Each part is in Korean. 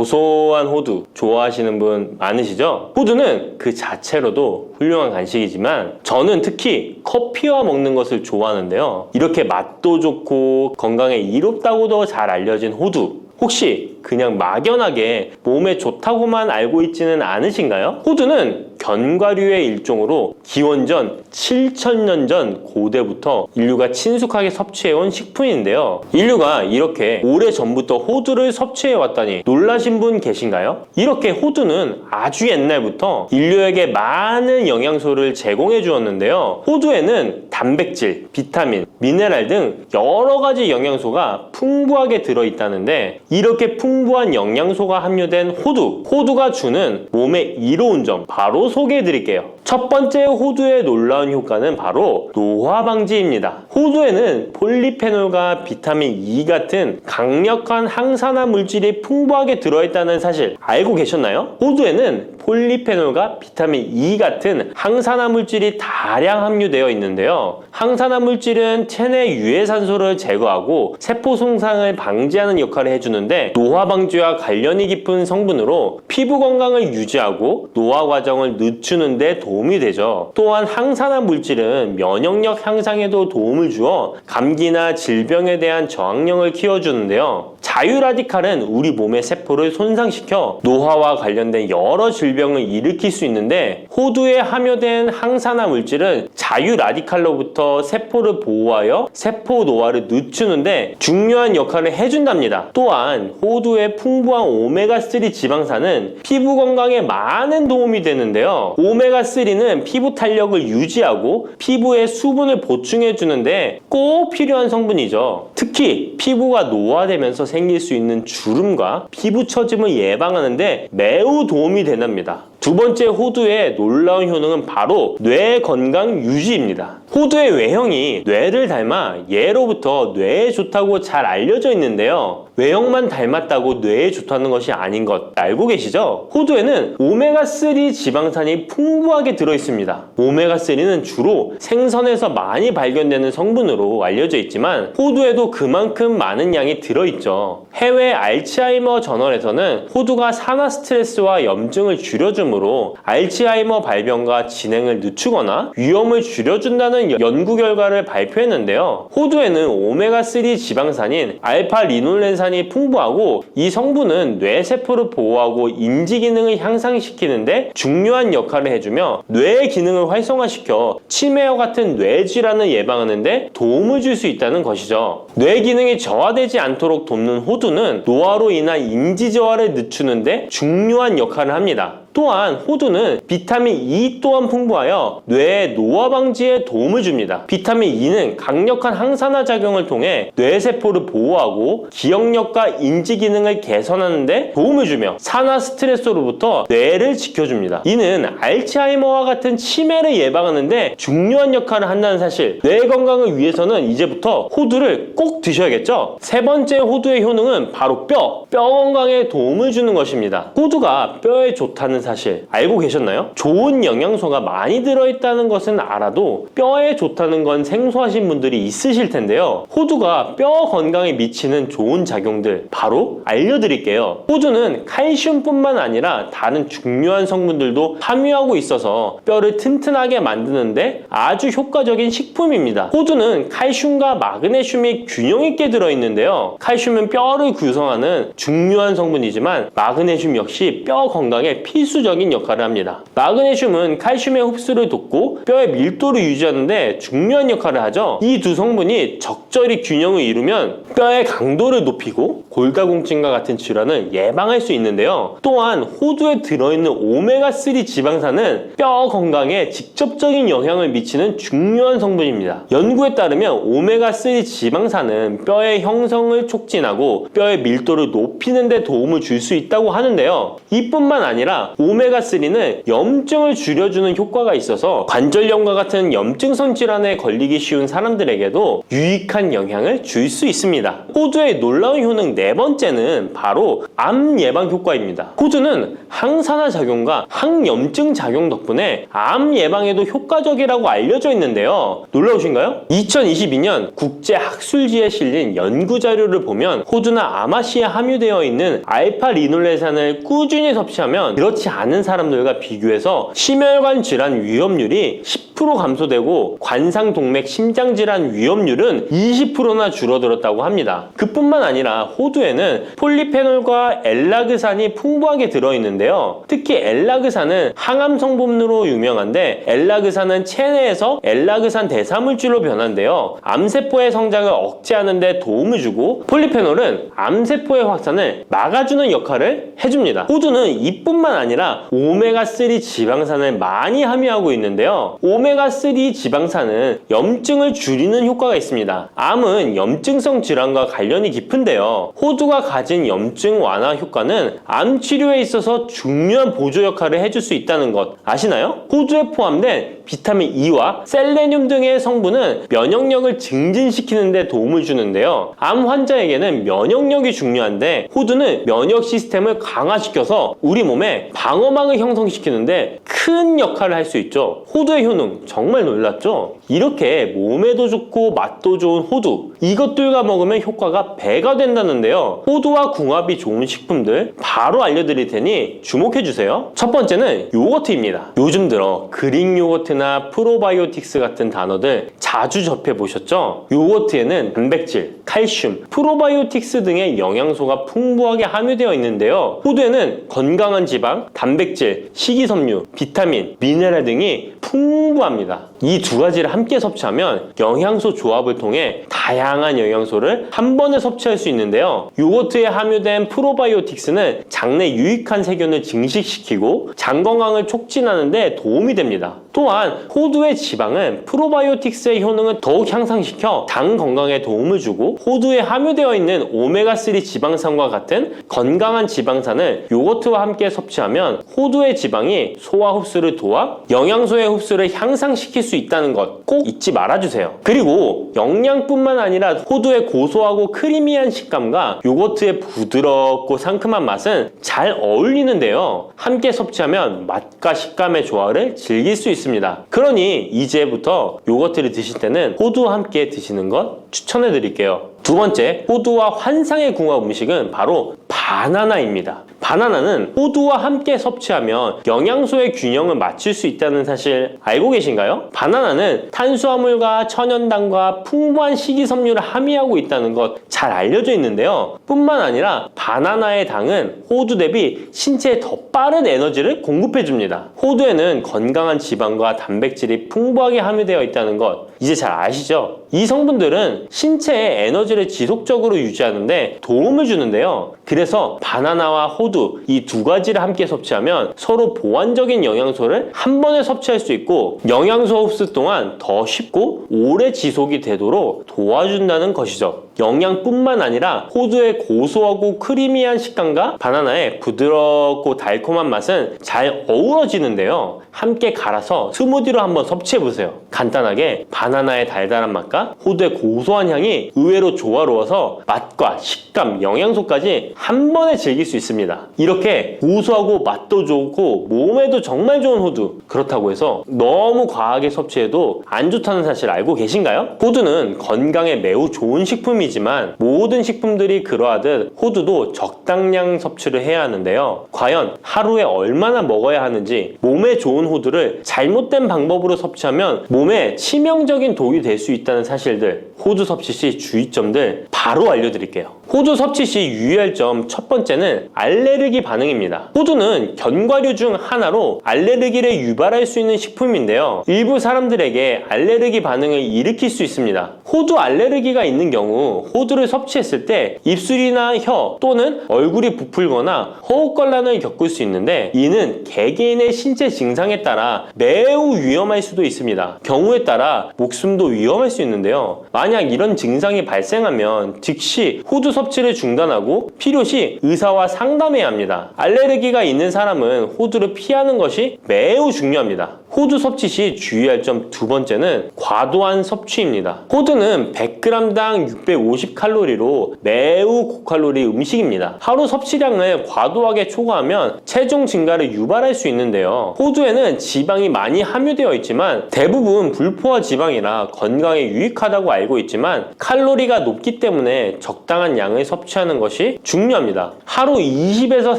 고소한 호두 좋아하시는 분 많으시죠? 호두는 그 자체로도 훌륭한 간식이지만 저는 특히 커피와 먹는 것을 좋아하는데요. 이렇게 맛도 좋고 건강에 이롭다고도 잘 알려진 호두, 혹시 그냥 막연하게 몸에 좋다고만 알고 있지는 않으신가요? 호두는 견과류의 일종으로 기원전 7,000년 전 고대부터 인류가 친숙하게 섭취해온 식품인데요. 인류가 이렇게 오래전부터 호두를 섭취해왔다니 놀라신 분 계신가요? 이렇게 호두는 아주 옛날부터 인류에게 많은 영양소를 제공해 주었는데요. 호두에는 단백질, 비타민, 미네랄 등 여러 가지 영양소가 풍부하게 들어있다는데 이렇게 풍부한 영양소가 함유된 호두가 주는 몸에 이로운 점 바로 소개해 드릴게요. 첫 번째 호두의 놀라운 효과는 바로 노화 방지입니다. 호두에는 폴리페놀과 비타민 E 같은 강력한 항산화 물질이 풍부하게 들어있다는 사실 알고 계셨나요? 호두에는 폴리페놀과 비타민 E 같은 항산화 물질이 다량 함유되어 있는데요. 항산화 물질은 체내 유해산소를 제거하고 세포 손상을 방지하는 역할을 해주는데 노화 방지와 관련이 깊은 성분으로 피부 건강을 유지하고 노화 과정을 늦추는 데 도움이 되죠. 또한 항산화 물질은 면역력 향상에도 도움을 주어 감기나 질병에 대한 저항력을 키워주는데요. 자유라디칼은 우리 몸의 세포를 손상시켜 노화와 관련된 여러 질병을 일으킬 수 있는데 호두에 함유된 항산화 물질은 자유라디칼로부터 세포를 보호하여 세포 노화를 늦추는데 중요한 역할을 해준답니다. 또한 호두의 풍부한 오메가3 지방산은 피부 건강에 많은 도움이 되는데요. 오메가3는 피부 탄력을 유지하고 피부에 수분을 보충해 주는데 꼭 필요한 성분이죠. 특히 피부가 노화되면서 생길 수 있는 주름과 피부 처짐을 예방하는데 매우 도움이 된답니다. 두 번째 호두의 놀라운 효능은 바로 뇌 건강 유지입니다. 호두의 외형이 뇌를 닮아 예로부터 뇌에 좋다고 잘 알려져 있는데요. 외형만 닮았다고 뇌에 좋다는 것이 아닌 것 알고 계시죠? 호두에는 오메가3 지방산이 풍부하게 들어있습니다. 오메가3는 주로 생선에서 많이 발견되는 성분으로 알려져 있지만 호두에도 그만큼 많은 양이 들어있죠. 해외 알츠하이머 저널에서는 호두가 산화 스트레스와 염증을 줄여주므로 알츠하이머 발병과 진행을 늦추거나 위험을 줄여준다는 연구 결과를 발표했는데요. 호두에는 오메가3 지방산인 알파리놀렌산이 풍부하고 이 성분은 뇌세포를 보호하고 인지 기능을 향상시키는데 중요한 역할을 해주며 뇌의 기능을 활성화시켜 치매와 같은 뇌질환을 예방하는데 도움을 줄 수 있다는 것이죠. 뇌 기능이 저하되지 않도록 돕는 호두는 노화로 인한 인지 저하를 늦추는데 중요한 역할을 합니다. 또한 호두는 비타민 E 또한 풍부하여 뇌의 노화 방지에 도움을 줍니다. 비타민 E는 강력한 항산화 작용을 통해 뇌세포를 보호하고 기억력과 인지 기능을 개선하는 데 도움을 주며 산화 스트레스로부터 뇌를 지켜줍니다. 이는 알츠하이머와 같은 치매를 예방하는 데 중요한 역할을 한다는 사실, 뇌 건강을 위해서는 이제부터 호두를 꼭 드셔야겠죠? 세 번째 호두의 효능은 바로 뼈 건강에 도움을 주는 것입니다. 호두가 뼈에 좋다는 사실 알고 계셨나요? 좋은 영양소가 많이 들어있다는 것은 알아도 뼈에 좋다는 건 생소하신 분들이 있으실 텐데요. 호두가 뼈 건강에 미치는 좋은 작용들 바로 알려드릴게요. 호두는 칼슘뿐만 아니라 다른 중요한 성분들도 함유하고 있어서 뼈를 튼튼하게 만드는데 아주 효과적인 식품입니다. 호두는 칼슘과 마그네슘이 균형 있게 들어있는데요. 칼슘은 뼈를 구성하는 중요한 성분이지만 마그네슘 역시 뼈 건강에 필수적인 역할을 합니다. 마그네슘은 칼슘의 흡수를 돕고 뼈의 밀도를 유지하는데 중요한 역할을 하죠. 이 두 성분이 적절히 균형을 이루면 뼈의 강도를 높이고 골다공증과 같은 질환을 예방할 수 있는데요. 또한 호두에 들어있는 오메가3 지방산은 뼈 건강에 직접적인 영향을 미치는 중요한 성분입니다. 연구에 따르면 오메가3 지방산은 뼈의 형성을 촉진하고 뼈의 밀도를 높이는 데 도움을 줄 수 있다고 하는데요. 이뿐만 아니라 오메가3는 염증을 줄여주는 효과가 있어서 관절염과 같은 염증성 질환에 걸리기 쉬운 사람들에게도 유익한 영향을 줄 수 있습니다. 호두의 놀라운 효능 네 번째는 바로 암 예방 효과입니다. 호두는 항산화 작용과 항염증 작용 덕분에 암 예방에도 효과적이라고 알려져 있는데요. 놀라우신가요? 2022년 국제학술지에 실린 연구 자료를 보면 호두나 아마씨에 함유되어 있는 알파 리놀레산을 꾸준히 섭취하면 그렇지 않은 사람들과 비교해서 심혈관 질환 위험률이 10% 감소되고 관상동맥 심장질환 위험률은 20%나 줄어들었다고 합니다. 그뿐만 아니라 호두에는 폴리페놀과 엘라그산이 풍부하게 들어있는데요. 특히 엘라그산은 항암 성분으로 유명한데 엘라그산은 체내에서 엘라그산 대사물질로 변한데요. 암세포의 성장을 억제하는 데 도움을 주고 폴리페놀은 암세포의 확산을 막아주는 역할을 해줍니다. 호두는 이뿐만 아니라 오메가3 지방산을 많이 함유하고 있는데요. 오메가3 지방산은 염증을 줄이는 효과가 있습니다. 암은 염증성 질환과 관련이 깊은데요. 호두가 가진 염증 완화 효과는 암 치료에 있어서 중요한 보조 역할을 해줄 수 있다는 것 아시나요? 호두에 포함된 비타민 E와 셀레늄 등의 성분은 면역력을 증진시키는 데 도움을 주는데요. 암 환자에게는 면역력이 중요한데 호두는 면역 시스템을 강화시켜서 우리 몸에 방어막을 형성시키는데 큰 역할을 할 수 있죠. 호두의 효능 정말 놀랍죠? 이렇게 몸에도 좋고 맛도 좋은 호두, 이것들과 먹으면 효과가 배가 된다는데요. 호두와 궁합이 좋은 식품들 바로 알려드릴 테니 주목해주세요. 첫 번째는 요거트입니다. 요즘 들어 그릭 요거트나 프로바이오틱스 같은 단어들 자주 접해보셨죠? 요거트에는 단백질, 칼슘, 프로바이오틱스 등의 영양소가 풍부하게 함유되어 있는데요. 호두에는 건강한 지방, 단백질, 식이섬유, 비타민, 미네랄 등이 풍부합니다. 이 두 가지를 함께 섭취하면 영양소 조합을 통해 다양한 영양소를 한 번에 섭취할 수 있는데요. 요거트에 함유된 프로바이오틱스는 장내 유익한 세균을 증식시키고 장 건강을 촉진하는 데 도움이 됩니다. 또한 호두의 지방은 프로바이오틱스의 효능을 더욱 향상시켜 장 건강에 도움을 주고 호두에 함유되어 있는 오메가3 지방산과 같은 건강한 지방산을 요거트와 함께 섭취하면 호두의 지방이 소화 흡수를 도와 영양소의 흡수를 향상시킬 수 있다는 것 꼭 잊지 말아주세요. 그리고 영양뿐만 아니라 호두의 고소하고 크리미한 식감과 요거트의 부드럽고 상큼한 맛은 잘 어울리는데요. 함께 섭취하면 맛과 식감의 조화를 즐길 수 있습니다. 그러니 이제부터 요거트를 드실 때는 호두와 함께 드시는 것 추천해 드릴게요. 두 번째, 호두와 환상의 궁합 음식은 바로 바나나입니다. 바나나는 호두와 함께 섭취하면 영양소의 균형을 맞출 수 있다는 사실 알고 계신가요? 바나나는 탄수화물과 천연당과 풍부한 식이섬유를 함유하고 있다는 것 잘 알려져 있는데요. 뿐만 아니라 바나나의 당은 호두 대비 신체에 더 빠른 에너지를 공급해줍니다. 호두에는 건강한 지방과 단백질이 풍부하게 함유되어 있다는 것 이제 잘 아시죠? 이 성분들은 신체의 에너지를 지속적으로 유지하는데 도움을 주는데요. 그래서 바나나와 호두 이 두 가지를 함께 섭취하면 서로 보완적인 영양소를 한 번에 섭취할 수 있고 영양소 흡수 동안 더 쉽고 오래 지속이 되도록 도와준다는 것이죠. 영양뿐만 아니라 호두의 고소하고 크리미한 식감과 바나나의 부드럽고 달콤한 맛은 잘 어우러지는데요. 함께 갈아서 스무디로 한번 섭취해보세요. 간단하게 바나나의 달달한 맛과 호두의 고소한 향이 의외로 조화로워서 맛과 식감, 영양소까지 한 번에 즐길 수 있습니다. 이렇게 고소하고 맛도 좋고 몸에도 정말 좋은 호두, 그렇다고 해서 너무 과하게 섭취해도 안 좋다는 사실 알고 계신가요? 호두는 건강에 매우 좋은 식품이지만 모든 식품들이 그러하듯 호두도 적당량 섭취를 해야 하는데요. 과연 하루에 얼마나 먹어야 하는지, 몸에 좋은 호두를 잘못된 방법으로 섭취하면 몸에 치명적인 독이 될 수 있다는 사실들, 호두 섭취 시 주의점들 바로 알려드릴게요. 호두 섭취 시 유의할 점 첫 번째는 알레르기 반응입니다. 호두는 견과류 중 하나로 알레르기를 유발할 수 있는 식품인데요. 일부 사람들에게 알레르기 반응을 일으킬 수 있습니다. 호두 알레르기가 있는 경우 호두를 섭취했을 때 입술이나 혀 또는 얼굴이 부풀거나 호흡곤란을 겪을 수 있는데 이는 개개인의 신체 증상에 따라 매우 위험할 수도 있습니다. 경우에 따라 목숨도 위험할 수 있는데요. 만약 이런 증상이 발생하면 즉시 호두 섭취를 중단하고 필요시 의사와 상담해야 합니다. 알레르기가 있는 사람은 호두를 피하는 것이 매우 중요합니다. 호두 섭취 시 주의할 점 두 번째는 과도한 섭취입니다. 호두는 100g당 650칼로리로 매우 고칼로리 음식입니다. 하루 섭취량을 과도하게 초과하면 체중 증가를 유발할 수 있는데요. 호두에는 지방이 많이 함유되어 있지만 대부분 불포화 지방이라 건강에 유익하다고 알고 있지만 칼로리가 높기 때문에 적당한 양을 섭취하는 것이 중요합니다. 하루 20에서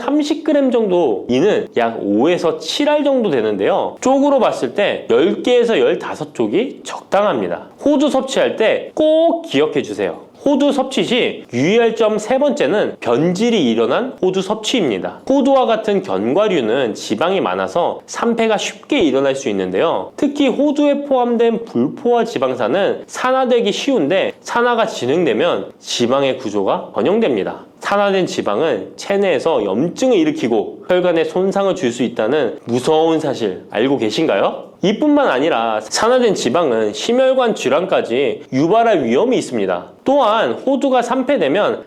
30g 정도, 이는 약 5에서 7알 정도 되는데요. 쪽으로 봤을 때 10개에서 15쪽이 적당합니다. 호두 섭취할 때 꼭 기억해 주세요. 호두 섭취 시 유의할 점 세 번째는 변질이 일어난 호두 섭취입니다. 호두와 같은 견과류는 지방이 많아서 산패가 쉽게 일어날 수 있는데요. 특히 호두에 포함된 불포화 지방산은 산화되기 쉬운데 산화가 진행되면 지방의 구조가 변형됩니다. 산화된 지방은 체내에서 염증을 일으키고 혈관에 손상을 줄 수 있다는 무서운 사실 알고 계신가요? 이뿐만 아니라 산화된 지방은 심혈관 질환까지 유발할 위험이 있습니다. 또한 호두가 산패되면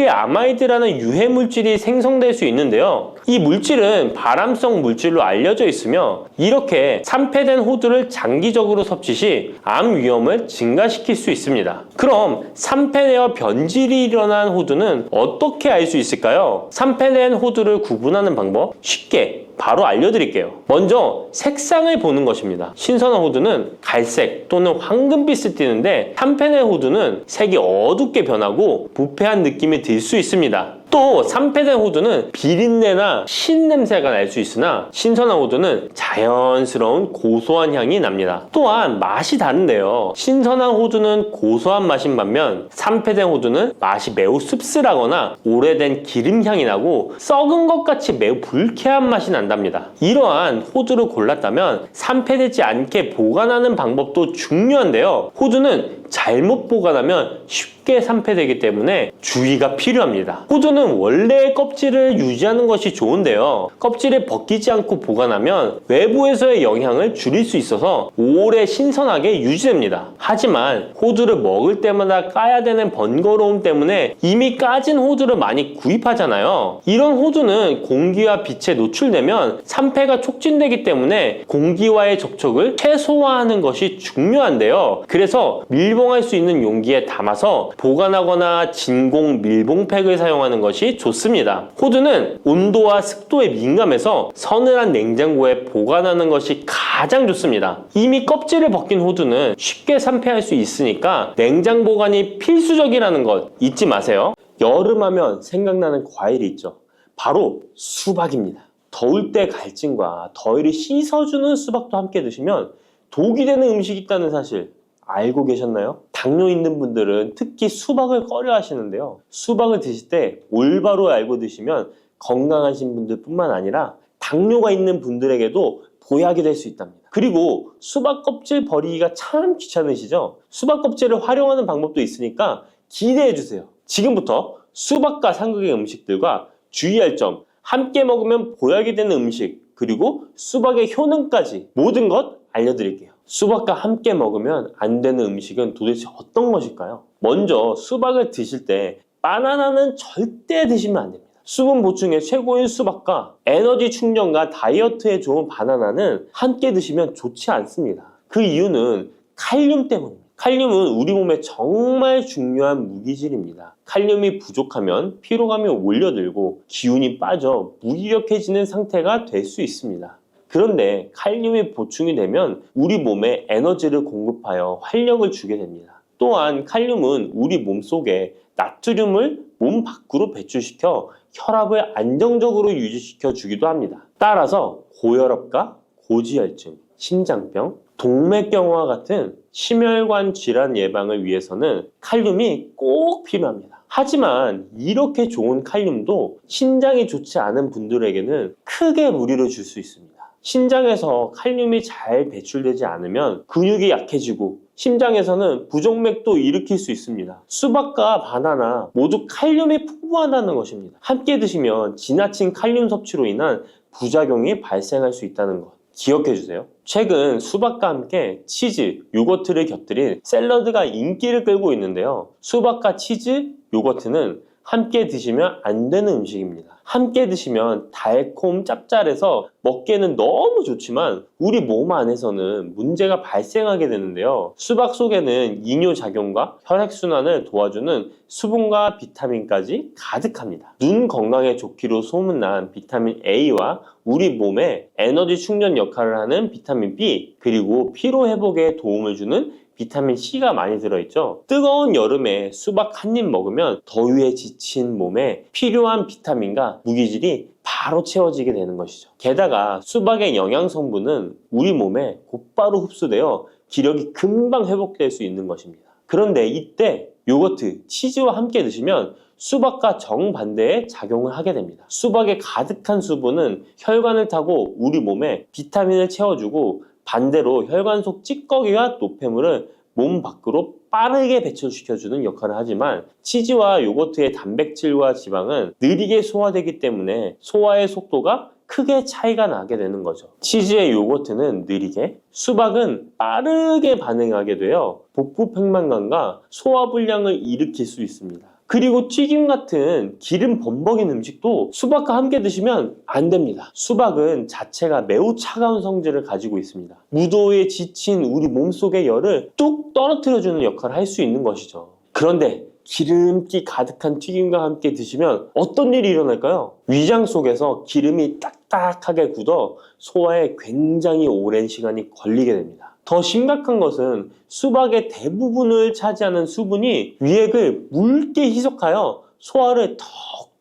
아크릴아마이드라는 유해 물질이 생성될 수 있는데요. 이 물질은 발암성 물질로 알려져 있으며 이렇게 산패된 호두를 장기적으로 섭취 시 암 위험을 증가시킬 수 있습니다. 그럼 산패되어 변질이 일어난 호두는 어떻게 알 수 있을까요? 산패된 호두를 구분하는 방법 쉽게 바로 알려드릴게요. 먼저 색상을 보는 것입니다. 신선한 호두는 갈색 또는 황금빛을 띠는데 산패된 호두는 색이 어둡게 변하고 부패한 느낌이 들 수 있습니다. 또 산패된 호두는 비린내나 신냄새가 날 수 있으나 신선한 호두는 자연스러운 고소한 향이 납니다. 또한 맛이 다른데요. 신선한 호두는 고소한 맛인 반면 산패된 호두는 맛이 매우 씁쓸하거나 오래된 기름향이 나고 썩은 것 같이 매우 불쾌한 맛이 난답니다. 이러한 호두를 골랐다면 산패되지 않게 보관하는 방법도 중요한데요. 호두는 잘못 보관하면 쉽게 산패되기 때문에 주의가 필요합니다. 호두는 원래의 껍질을 유지하는 것이 좋은데요. 껍질을 벗기지 않고 보관하면 외부에서의 영향을 줄일 수 있어서 오래 신선하게 유지됩니다. 하지만 호두를 먹을 때마다 까야 되는 번거로움 때문에 이미 까진 호두를 많이 구입하잖아요. 이런 호두는 공기와 빛에 노출되면 산패가 촉진되기 때문에 공기와의 접촉을 최소화하는 것이 중요한데요. 그래서 밀봉할 수 있는 용기에 담아서 보관하거나 진공 밀봉팩을 사용하는 것이 좋습니다. 호두는 온도와 습도에 민감해서 서늘한 냉장고에 보관하는 것이 가장 좋습니다. 이미 껍질을 벗긴 호두는 쉽게 산패할 수 있으니까 냉장 보관이 필수적이라는 것 잊지 마세요. 여름하면 생각나는 과일이 있죠. 바로 수박입니다. 더울 때 갈증과 더위를 씻어주는 수박도 함께 드시면 독이 되는 음식이 있다는 사실 알고 계셨나요? 당뇨 있는 분들은 특히 수박을 꺼려 하시는데요. 수박을 드실 때 올바로 알고 드시면 건강하신 분들 뿐만 아니라 당뇨가 있는 분들에게도 보약이 될 수 있답니다. 그리고 수박 껍질 버리기가 참 귀찮으시죠? 수박 껍질을 활용하는 방법도 있으니까 기대해 주세요. 지금부터 수박과 상극의 음식들과 주의할 점, 함께 먹으면 보약이 되는 음식, 그리고 수박의 효능까지 모든 것 알려드릴게요. 수박과 함께 먹으면 안 되는 음식은 도대체 어떤 것일까요? 먼저 수박을 드실 때 바나나는 절대 드시면 안 됩니다. 수분 보충에 최고인 수박과 에너지 충전과 다이어트에 좋은 바나나는 함께 드시면 좋지 않습니다. 그 이유는 칼륨 때문입니다. 칼륨은 우리 몸에 정말 중요한 무기질입니다. 칼륨이 부족하면 피로감이 올려들고 기운이 빠져 무기력해지는 상태가 될 수 있습니다. 그런데 칼륨이 보충이 되면 우리 몸에 에너지를 공급하여 활력을 주게 됩니다. 또한 칼륨은 우리 몸속에 나트륨을 몸 밖으로 배출시켜 혈압을 안정적으로 유지시켜 주기도 합니다. 따라서 고혈압과 고지혈증, 심장병, 동맥경화와 같은 심혈관 질환 예방을 위해서는 칼륨이 꼭 필요합니다. 하지만 이렇게 좋은 칼륨도 신장이 좋지 않은 분들에게는 크게 무리를 줄 수 있습니다. 신장에서 칼륨이 잘 배출되지 않으면 근육이 약해지고 심장에서는 부정맥도 일으킬 수 있습니다. 수박과 바나나 모두 칼륨이 풍부하다는 것입니다. 함께 드시면 지나친 칼륨 섭취로 인한 부작용이 발생할 수 있다는 것 기억해 주세요. 최근 수박과 함께 치즈, 요거트를 곁들인 샐러드가 인기를 끌고 있는데요. 수박과 치즈, 요거트는 함께 드시면 안 되는 음식입니다. 함께 드시면 달콤 짭짤해서 먹기에는 너무 좋지만 우리 몸 안에서는 문제가 발생하게 되는데요. 수박 속에는 이뇨작용과 혈액순환을 도와주는 수분과 비타민까지 가득합니다. 눈 건강에 좋기로 소문난 비타민 A와 우리 몸에 에너지 충전 역할을 하는 비타민 B, 그리고 피로 회복에 도움을 주는 비타민 C가 많이 들어있죠. 뜨거운 여름에 수박 한 입 먹으면 더위에 지친 몸에 필요한 비타민과 무기질이 바로 채워지게 되는 것이죠. 게다가 수박의 영양 성분은 우리 몸에 곧바로 흡수되어 기력이 금방 회복될 수 있는 것입니다. 그런데 이때 요거트, 치즈와 함께 드시면 수박과 정반대의 작용을 하게 됩니다. 수박에 가득한 수분은 혈관을 타고 우리 몸에 비타민을 채워주고, 반대로 혈관 속 찌꺼기와 노폐물을 몸 밖으로 빠르게 배출시켜주는 역할을 하지만, 치즈와 요거트의 단백질과 지방은 느리게 소화되기 때문에 소화의 속도가 크게 차이가 나게 되는 거죠. 치즈의 요거트는 느리게, 수박은 빠르게 반응하게 되어 복부 팽만감과 소화불량을 일으킬 수 있습니다. 그리고 튀김 같은 기름 범벅인 음식도 수박과 함께 드시면 안 됩니다. 수박은 자체가 매우 차가운 성질을 가지고 있습니다. 무더위에 지친 우리 몸속의 열을 뚝 떨어뜨려주는 역할을 할 수 있는 것이죠. 그런데 기름기 가득한 튀김과 함께 드시면 어떤 일이 일어날까요? 위장 속에서 기름이 딱딱하게 굳어 소화에 굉장히 오랜 시간이 걸리게 됩니다. 더 심각한 것은 수박의 대부분을 차지하는 수분이 위액을 묽게 희석하여 소화를 더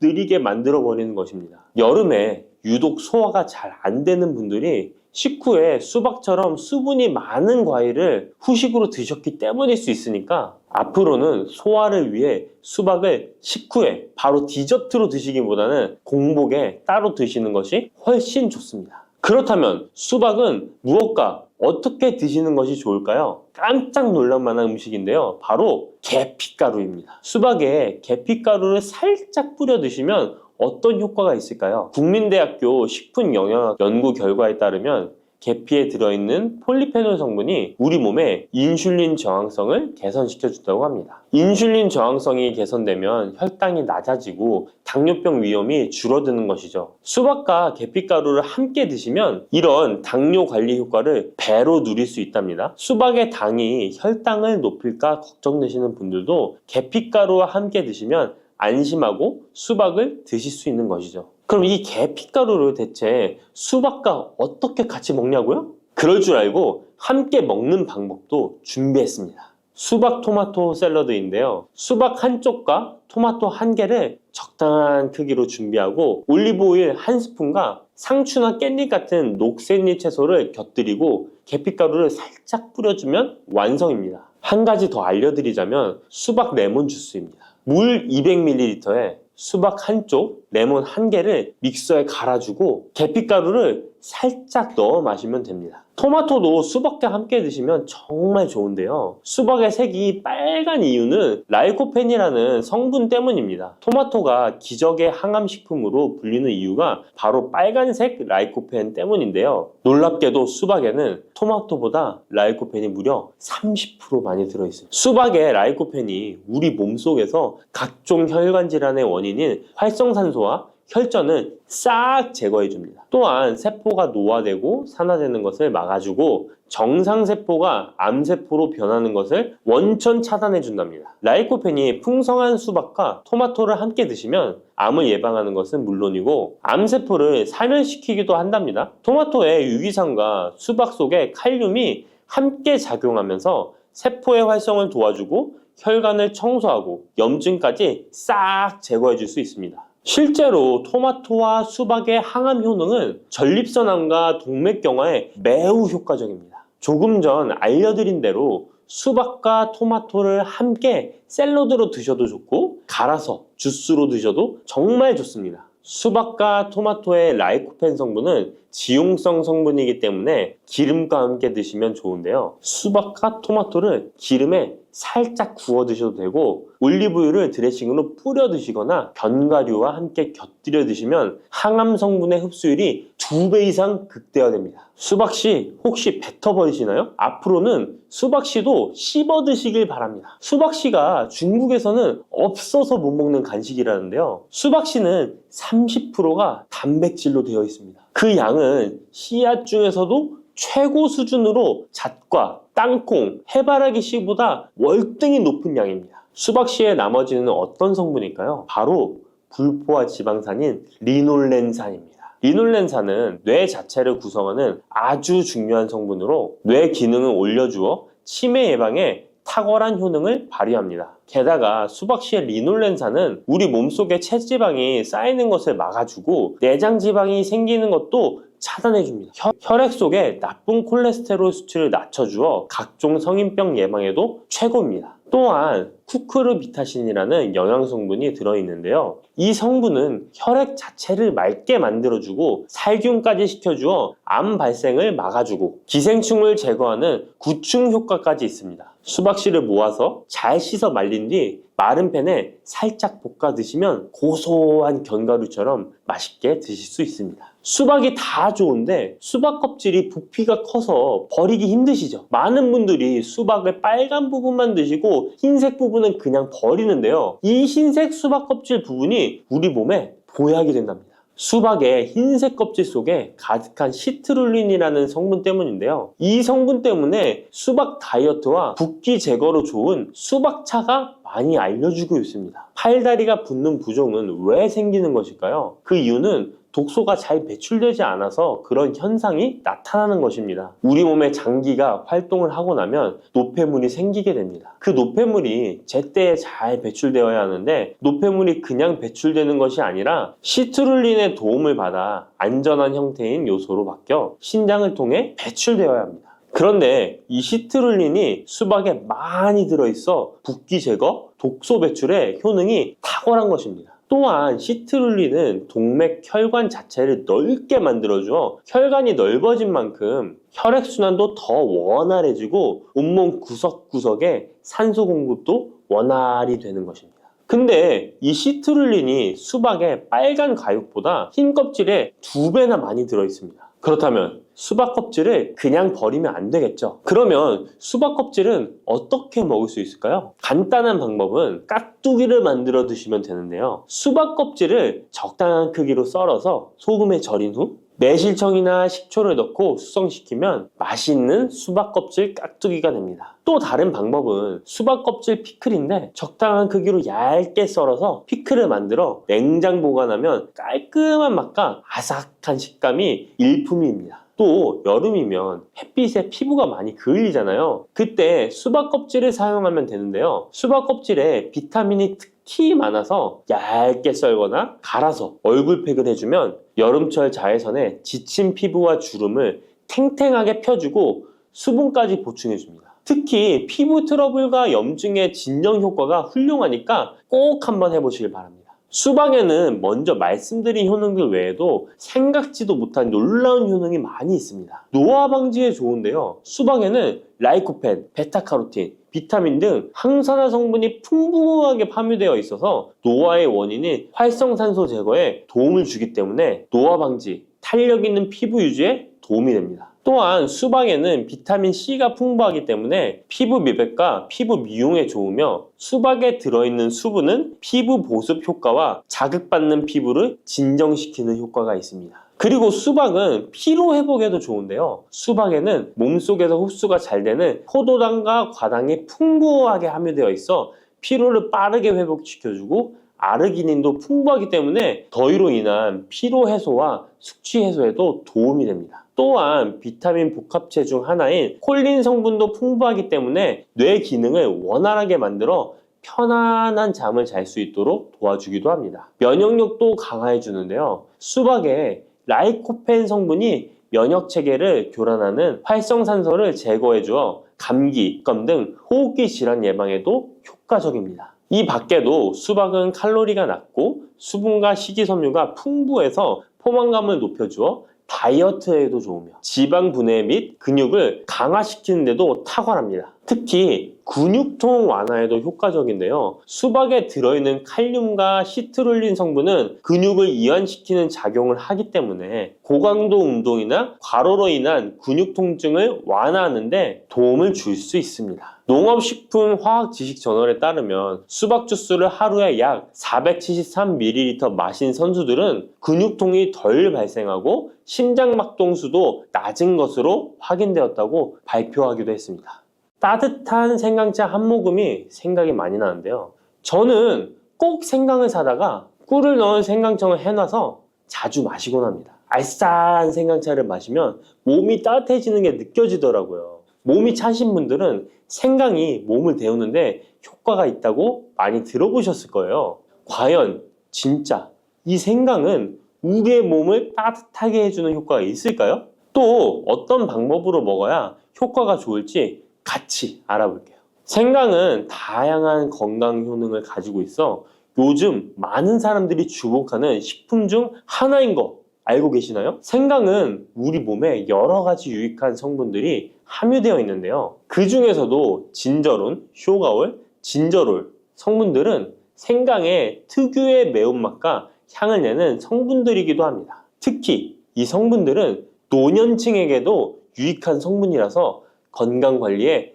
느리게 만들어 버리는 것입니다. 여름에 유독 소화가 잘 안 되는 분들이 식후에 수박처럼 수분이 많은 과일을 후식으로 드셨기 때문일 수 있으니까, 앞으로는 소화를 위해 수박을 식후에 바로 디저트로 드시기보다는 공복에 따로 드시는 것이 훨씬 좋습니다. 그렇다면 수박은 무엇과 어떻게 드시는 것이 좋을까요? 깜짝 놀랄 만한 음식인데요. 바로 계피가루입니다. 수박에 계피가루를 살짝 뿌려 드시면 어떤 효과가 있을까요? 국민대학교 식품영양학 연구 결과에 따르면 계피에 들어있는 폴리페놀 성분이 우리 몸의 인슐린 저항성을 개선시켜 준다고 합니다. 인슐린 저항성이 개선되면 혈당이 낮아지고 당뇨병 위험이 줄어드는 것이죠. 수박과 계피가루를 함께 드시면 이런 당뇨 관리 효과를 배로 누릴 수 있답니다. 수박의 당이 혈당을 높일까 걱정되시는 분들도 계피가루와 함께 드시면 안심하고 수박을 드실 수 있는 것이죠. 그럼 이 계피가루를 대체 수박과 어떻게 같이 먹냐고요? 그럴 줄 알고 함께 먹는 방법도 준비했습니다. 수박 토마토 샐러드인데요. 수박 한쪽과 토마토 한 개를 적당한 크기로 준비하고 올리브오일 한 스푼과 상추나 깻잎 같은 녹색잎 채소를 곁들이고 계피가루를 살짝 뿌려주면 완성입니다. 한 가지 더 알려드리자면 수박 레몬 주스입니다. 물 200ml에 수박 한쪽, 레몬 한 개를 믹서에 갈아주고 계피가루를 살짝 넣어 마시면 됩니다. 토마토도 수박과 함께 드시면 정말 좋은데요. 수박의 색이 빨간 이유는 라이코펜이라는 성분 때문입니다. 토마토가 기적의 항암식품으로 불리는 이유가 바로 빨간색 라이코펜 때문인데요. 놀랍게도 수박에는 토마토보다 라이코펜이 무려 30% 많이 들어있어요. 수박의 라이코펜이 우리 몸속에서 각종 혈관 질환의 원인인 활성산소와 혈전을 싹 제거해줍니다. 또한 세포가 노화되고 산화되는 것을 막아주고 정상세포가 암세포로 변하는 것을 원천 차단해준답니다. 라이코펜이 풍성한 수박과 토마토를 함께 드시면 암을 예방하는 것은 물론이고 암세포를 사멸시키기도 한답니다. 토마토의 유기산과 수박 속의 칼륨이 함께 작용하면서 세포의 활성을 도와주고 혈관을 청소하고 염증까지 싹 제거해줄 수 있습니다. 실제로 토마토와 수박의 항암 효능은 전립선암과 동맥경화에 매우 효과적입니다. 조금 전 알려드린 대로 수박과 토마토를 함께 샐러드로 드셔도 좋고 갈아서 주스로 드셔도 정말 좋습니다. 수박과 토마토의 라이코펜 성분은 지용성 성분이기 때문에 기름과 함께 드시면 좋은데요. 수박과 토마토를 기름에 살짝 구워 드셔도 되고 올리브유를 드레싱으로 뿌려 드시거나 견과류와 함께 곁들여 드시면 항암 성분의 흡수율이 2배 이상 극대화됩니다. 수박씨 혹시 뱉어버리시나요? 앞으로는 수박씨도 씹어 드시길 바랍니다. 수박씨가 중국에서는 없어서 못 먹는 간식이라는데요. 수박씨는 30%가 단백질로 되어 있습니다. 그 양은 씨앗 중에서도 최고 수준으로 잣과 땅콩, 해바라기 씨보다 월등히 높은 양입니다. 수박씨의 나머지는 어떤 성분일까요? 바로 불포화 지방산인 리놀렌산입니다. 리놀렌산은 뇌 자체를 구성하는 아주 중요한 성분으로 뇌 기능을 올려주어 치매 예방에 탁월한 효능을 발휘합니다. 게다가 수박씨의 리놀렌산은 우리 몸속에 체지방이 쌓이는 것을 막아주고 내장 지방이 생기는 것도 차단해줍니다. 혈액 속에 나쁜 콜레스테롤 수치를 낮춰주어 각종 성인병 예방에도 최고입니다. 또한 쿠크르비타신이라는 영양성분이 들어있는데요. 이 성분은 혈액 자체를 맑게 만들어주고 살균까지 시켜주어 암 발생을 막아주고 기생충을 제거하는 구충 효과까지 있습니다. 수박씨를 모아서 잘 씻어 말린 뒤 마른 팬에 살짝 볶아 드시면 고소한 견과류처럼 맛있게 드실 수 있습니다. 수박이 다 좋은데 수박 껍질이 부피가 커서 버리기 힘드시죠? 많은 분들이 수박의 빨간 부분만 드시고 흰색 부분은 그냥 버리는데요. 이 흰색 수박 껍질 부분이 우리 몸에 보약이 된답니다. 수박의 흰색 껍질 속에 가득한 시트룰린이라는 성분 때문인데요. 이 성분 때문에 수박 다이어트와 붓기 제거로 좋은 수박차가 많이 알려지고 있습니다. 팔다리가 붓는 부종은 왜 생기는 것일까요? 그 이유는 독소가 잘 배출되지 않아서 그런 현상이 나타나는 것입니다. 우리 몸의 장기가 활동을 하고 나면 노폐물이 생기게 됩니다. 그 노폐물이 제때에 잘 배출되어야 하는데 노폐물이 그냥 배출되는 것이 아니라 시트룰린의 도움을 받아 안전한 형태인 요소로 바뀌어 신장을 통해 배출되어야 합니다. 그런데 이 시트룰린이 수박에 많이 들어있어 붓기 제거, 독소 배출에 효능이 탁월한 것입니다. 또한 시트룰린은 동맥 혈관 자체를 넓게 만들어주어 혈관이 넓어진 만큼 혈액순환도 더 원활해지고 온몸 구석구석에 산소 공급도 원활히 되는 것입니다. 근데 이 시트룰린이 수박의 빨간 과육보다 흰 껍질에 2배나 많이 들어있습니다. 그렇다면 수박 껍질을 그냥 버리면 안 되겠죠. 그러면 수박 껍질은 어떻게 먹을 수 있을까요? 간단한 방법은 깍두기를 만들어 드시면 되는데요. 수박 껍질을 적당한 크기로 썰어서 소금에 절인 후 매실청이나 식초를 넣고 숙성시키면 맛있는 수박 껍질 깍두기가 됩니다. 또 다른 방법은 수박 껍질 피클인데 적당한 크기로 얇게 썰어서 피클을 만들어 냉장 보관하면 깔끔한 맛과 아삭한 식감이 일품입니다. 또 여름이면 햇빛에 피부가 많이 그을리잖아요. 그때 수박 껍질을 사용하면 되는데요. 수박 껍질에 비타민이 특히 많아서 얇게 썰거나 갈아서 얼굴팩을 해주면 여름철 자외선에 지친 피부와 주름을 탱탱하게 펴주고 수분까지 보충해줍니다. 특히 피부 트러블과 염증의 진정 효과가 훌륭하니까 꼭 한번 해보시길 바랍니다. 수박에는 먼저 말씀드린 효능들 외에도 생각지도 못한 놀라운 효능이 많이 있습니다. 노화 방지에 좋은데요. 수박에는 라이코펜, 베타카로틴, 비타민 등 항산화 성분이 풍부하게 함유되어 있어서 노화의 원인인 활성산소 제거에 도움을 주기 때문에 노화 방지, 탄력 있는 피부 유지에 도움이 됩니다. 또한 수박에는 비타민C가 풍부하기 때문에 피부 미백과 피부 미용에 좋으며 수박에 들어있는 수분은 피부 보습 효과와 자극받는 피부를 진정시키는 효과가 있습니다. 그리고 수박은 피로 회복에도 좋은데요. 수박에는 몸속에서 흡수가 잘 되는 포도당과 과당이 풍부하게 함유되어 있어 피로를 빠르게 회복시켜주고 아르기닌도 풍부하기 때문에 더위로 인한 피로 해소와 숙취 해소에도 도움이 됩니다. 또한 비타민 복합체 중 하나인 콜린 성분도 풍부하기 때문에 뇌 기능을 원활하게 만들어 편안한 잠을 잘 수 있도록 도와주기도 합니다. 면역력도 강화해 주는데요. 수박에 라이코펜 성분이 면역 체계를 교란하는 활성산소를 제거해 주어 감기, 껌 등 호흡기 질환 예방에도 효과적입니다. 이 밖에도 수박은 칼로리가 낮고 수분과 식이섬유가 풍부해서 포만감을 높여주어 다이어트에도 좋으며 지방 분해 및 근육을 강화시키는 데도 탁월합니다. 특히 근육통 완화에도 효과적인데요. 수박에 들어있는 칼륨과 시트룰린 성분은 근육을 이완시키는 작용을 하기 때문에 고강도 운동이나 과로로 인한 근육 통증을 완화하는 데 도움을 줄 수 있습니다. 농업식품화학지식저널에 따르면 수박 주스를 하루에 약 473ml 마신 선수들은 근육통이 덜 발생하고 심장막동수도 낮은 것으로 확인되었다고 발표하기도 했습니다. 따뜻한 생강차 한 모금이 생각이 많이 나는데요. 저는 꼭 생강을 사다가 꿀을 넣은 생강청을 해놔서 자주 마시곤 합니다. 알싸한 생강차를 마시면 몸이 따뜻해지는 게 느껴지더라고요. 몸이 차신 분들은 생강이 몸을 데우는데 효과가 있다고 많이 들어보셨을 거예요. 과연 진짜 이 생강은 우리의 몸을 따뜻하게 해주는 효과가 있을까요? 또 어떤 방법으로 먹어야 효과가 좋을지 같이 알아볼게요. 생강은 다양한 건강 효능을 가지고 있어 요즘 많은 사람들이 주목하는 식품 중 하나인 거 알고 계시나요? 생강은 우리 몸에 여러 가지 유익한 성분들이 함유되어 있는데요. 그 중에서도 진저론, 쇼가올, 진저롤 성분들은 생강의 특유의 매운맛과 향을 내는 성분들이기도 합니다. 특히 이 성분들은 노년층에게도 유익한 성분이라서 건강관리에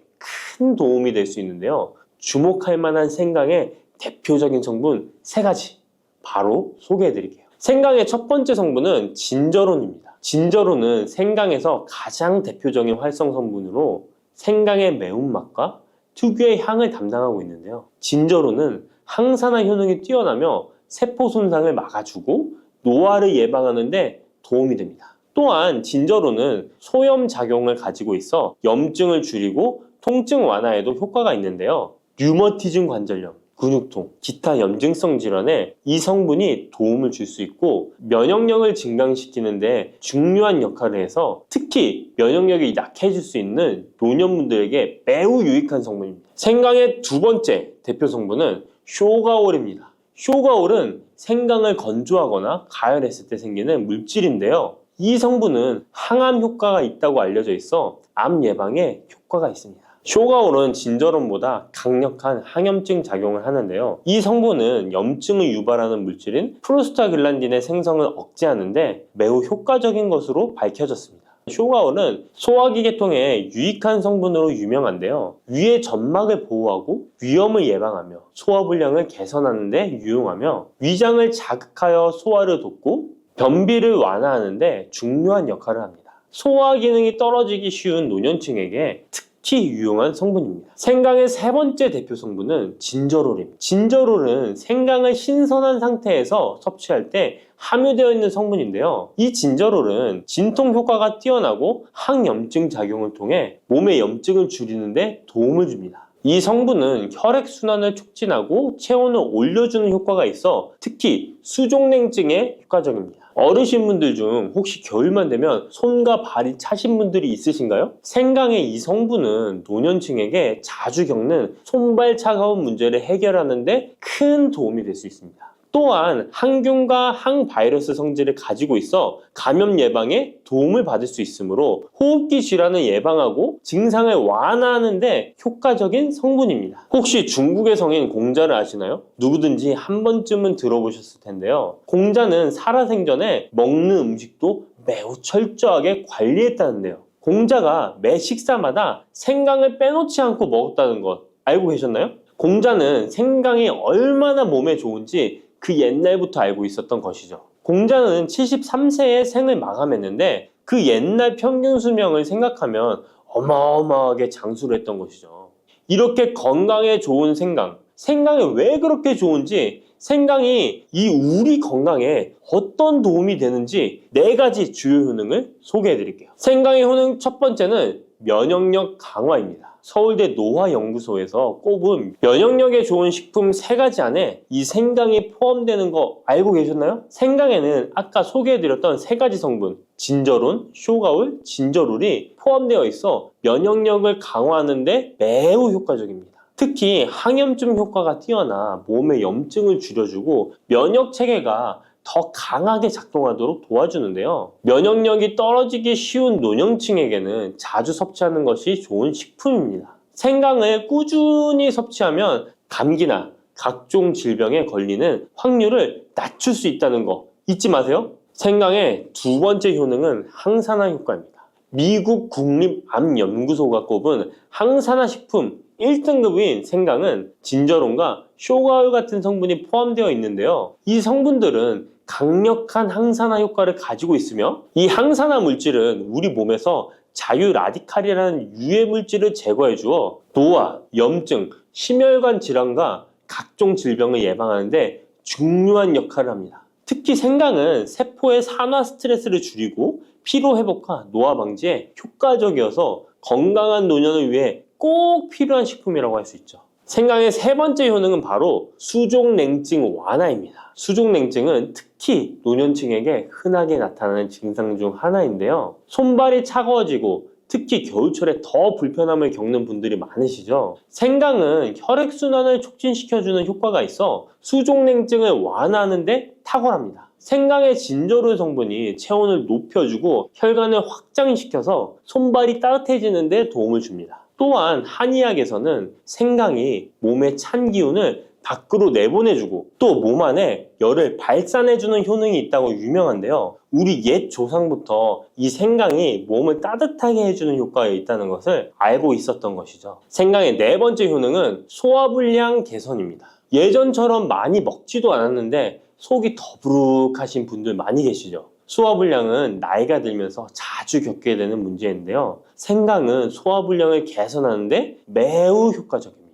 큰 도움이 될 수 있는데요. 주목할 만한 생강의 대표적인 성분 3가지 바로 소개해 드릴게요. 생강의 첫 번째 성분은 진저론입니다. 진저론은 생강에서 가장 대표적인 활성 성분으로 생강의 매운맛과 특유의 향을 담당하고 있는데요. 진저론은 항산화 효능이 뛰어나며 세포 손상을 막아주고 노화를 예방하는 데 도움이 됩니다. 또한 진저론은 소염 작용을 가지고 있어 염증을 줄이고 통증 완화에도 효과가 있는데요. 류머티즘 관절염, 근육통, 기타 염증성 질환에 이 성분이 도움을 줄 수 있고 면역력을 증강시키는데 중요한 역할을 해서 특히 면역력이 약해질 수 있는 노년분들에게 매우 유익한 성분입니다. 생강의 두 번째 대표 성분은 쇼가올입니다. 쇼가올은 생강을 건조하거나 가열했을 때 생기는 물질인데요. 이 성분은 항암 효과가 있다고 알려져 있어 암 예방에 효과가 있습니다. 쇼가올은 진저론보다 강력한 항염증 작용을 하는데요. 이 성분은 염증을 유발하는 물질인 프로스타글란딘의 생성을 억제하는데 매우 효과적인 것으로 밝혀졌습니다. 쇼가올은 소화기 계통에 유익한 성분으로 유명한데요. 위의 점막을 보호하고 위염을 예방하며 소화불량을 개선하는 데 유용하며 위장을 자극하여 소화를 돕고 변비를 완화하는 데 중요한 역할을 합니다. 소화 기능이 떨어지기 쉬운 노년층에게 특히 유용한 성분입니다. 생강의 세 번째 대표 성분은 진저롤입니다. 진저롤은 생강을 신선한 상태에서 섭취할 때 함유되어 있는 성분인데요. 이 진저롤은 진통 효과가 뛰어나고 항염증 작용을 통해 몸의 염증을 줄이는 데 도움을 줍니다. 이 성분은 혈액순환을 촉진하고 체온을 올려주는 효과가 있어 특히 수족냉증에 효과적입니다. 어르신분들 중 혹시 겨울만 되면 손과 발이 차신 분들이 있으신가요? 생강의 이 성분은 노년층에게 자주 겪는 손발 차가운 문제를 해결하는 데 큰 도움이 될 수 있습니다. 또한 항균과 항바이러스 성질을 가지고 있어 감염 예방에 도움을 받을 수 있으므로 호흡기 질환을 예방하고 증상을 완화하는 데 효과적인 성분입니다. 혹시 중국의 성인 공자를 아시나요? 누구든지 한 번쯤은 들어보셨을 텐데요. 공자는 살아생전에 먹는 음식도 매우 철저하게 관리했다는데요. 공자가 매 식사마다 생강을 빼놓지 않고 먹었다는 것 알고 계셨나요? 공자는 생강이 얼마나 몸에 좋은지 그 옛날부터 알고 있었던 것이죠. 공자는 73세에 생을 마감했는데 그 옛날 평균 수명을 생각하면 어마어마하게 장수를 했던 것이죠. 이렇게 건강에 좋은 생강이 왜 그렇게 좋은지, 생강이 이 우리 건강에 어떤 도움이 되는지 4가지 주요 효능을 소개해 드릴게요. 생강의 효능 첫 번째는 면역력 강화입니다. 서울대 노화연구소에서 꼽은 면역력에 좋은 식품 3가지 안에 이 생강이 포함되는 거 알고 계셨나요? 생강에는 아까 소개해드렸던 3가지 성분 진저론, 쇼가올, 진저롤이 포함되어 있어 면역력을 강화하는 데 매우 효과적입니다. 특히 항염증 효과가 뛰어나 몸의 염증을 줄여주고 면역 체계가 더 강하게 작동하도록 도와주는데요. 면역력이 떨어지기 쉬운 노년층에게는 자주 섭취하는 것이 좋은 식품입니다. 생강을 꾸준히 섭취하면 감기나 각종 질병에 걸리는 확률을 낮출 수 있다는 거 잊지 마세요. 생강의 두 번째 효능은 항산화 효과입니다. 미국 국립암연구소가 꼽은 항산화 식품 1등급인 생강은 진저론과 쇼가올 같은 성분이 포함되어 있는데요. 이 성분들은 강력한 항산화 효과를 가지고 있으며 이 항산화 물질은 우리 몸에서 자유 라디칼이라는 유해 물질을 제거해 주어 노화, 염증, 심혈관 질환과 각종 질병을 예방하는 데 중요한 역할을 합니다. 특히 생강은 세포의 산화 스트레스를 줄이고 피로 회복과 노화 방지에 효과적이어서 건강한 노년을 위해 꼭 필요한 식품이라고 할 수 있죠. 생강의 세 번째 효능은 바로 수족냉증 완화입니다. 수족냉증은 특히 노년층에게 흔하게 나타나는 증상 중 하나인데요. 손발이 차가워지고 특히 겨울철에 더 불편함을 겪는 분들이 많으시죠. 생강은 혈액순환을 촉진시켜주는 효과가 있어 수족냉증을 완화하는 데 탁월합니다. 생강의 진저롤 성분이 체온을 높여주고 혈관을 확장시켜서 손발이 따뜻해지는 데 도움을 줍니다. 또한 한의학에서는 생강이 몸의 찬 기운을 밖으로 내보내주고 또 몸 안에 열을 발산해주는 효능이 있다고 유명한데요. 우리 옛 조상부터 이 생강이 몸을 따뜻하게 해주는 효과가 있다는 것을 알고 있었던 것이죠. 생강의 네 번째 효능은 소화불량 개선입니다. 예전처럼 많이 먹지도 않았는데 속이 더부룩하신 분들 많이 계시죠. 소화불량은 나이가 들면서 자주 겪게 되는 문제인데요. 생강은 소화불량을 개선하는데 매우 효과적입니다.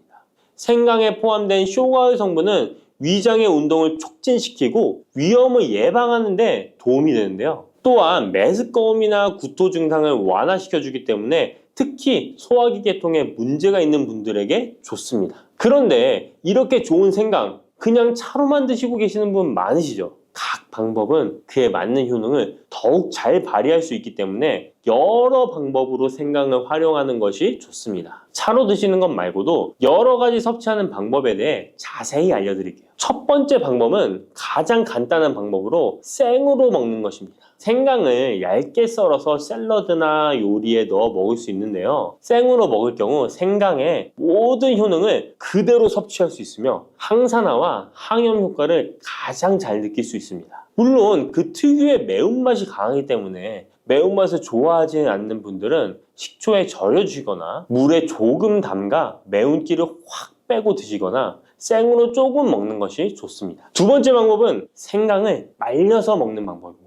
생강에 포함된 쇼가올 성분은 위장의 운동을 촉진시키고 위염을 예방하는 데 도움이 되는데요. 또한 메스꺼움이나 구토 증상을 완화시켜주기 때문에 특히 소화기 계통에 문제가 있는 분들에게 좋습니다. 그런데 이렇게 좋은 생강 그냥 차로만 드시고 계시는 분 많으시죠? 각 방법은 그에 맞는 효능을 더욱 잘 발휘할 수 있기 때문에 여러 방법으로 생강을 활용하는 것이 좋습니다. 차로 드시는 것 말고도 여러 가지 섭취하는 방법에 대해 자세히 알려드릴게요. 첫 번째 방법은 가장 간단한 방법으로 생으로 먹는 것입니다. 생강을 얇게 썰어서 샐러드나 요리에 넣어 먹을 수 있는데요. 생으로 먹을 경우 생강의 모든 효능을 그대로 섭취할 수 있으며 항산화와 항염 효과를 가장 잘 느낄 수 있습니다. 물론 그 특유의 매운맛이 강하기 때문에 매운맛을 좋아하지 않는 분들은 식초에 절여주시거나 물에 조금 담가 매운기를 확 빼고 드시거나 생으로 조금 먹는 것이 좋습니다. 두 번째 방법은 생강을 말려서 먹는 방법입니다.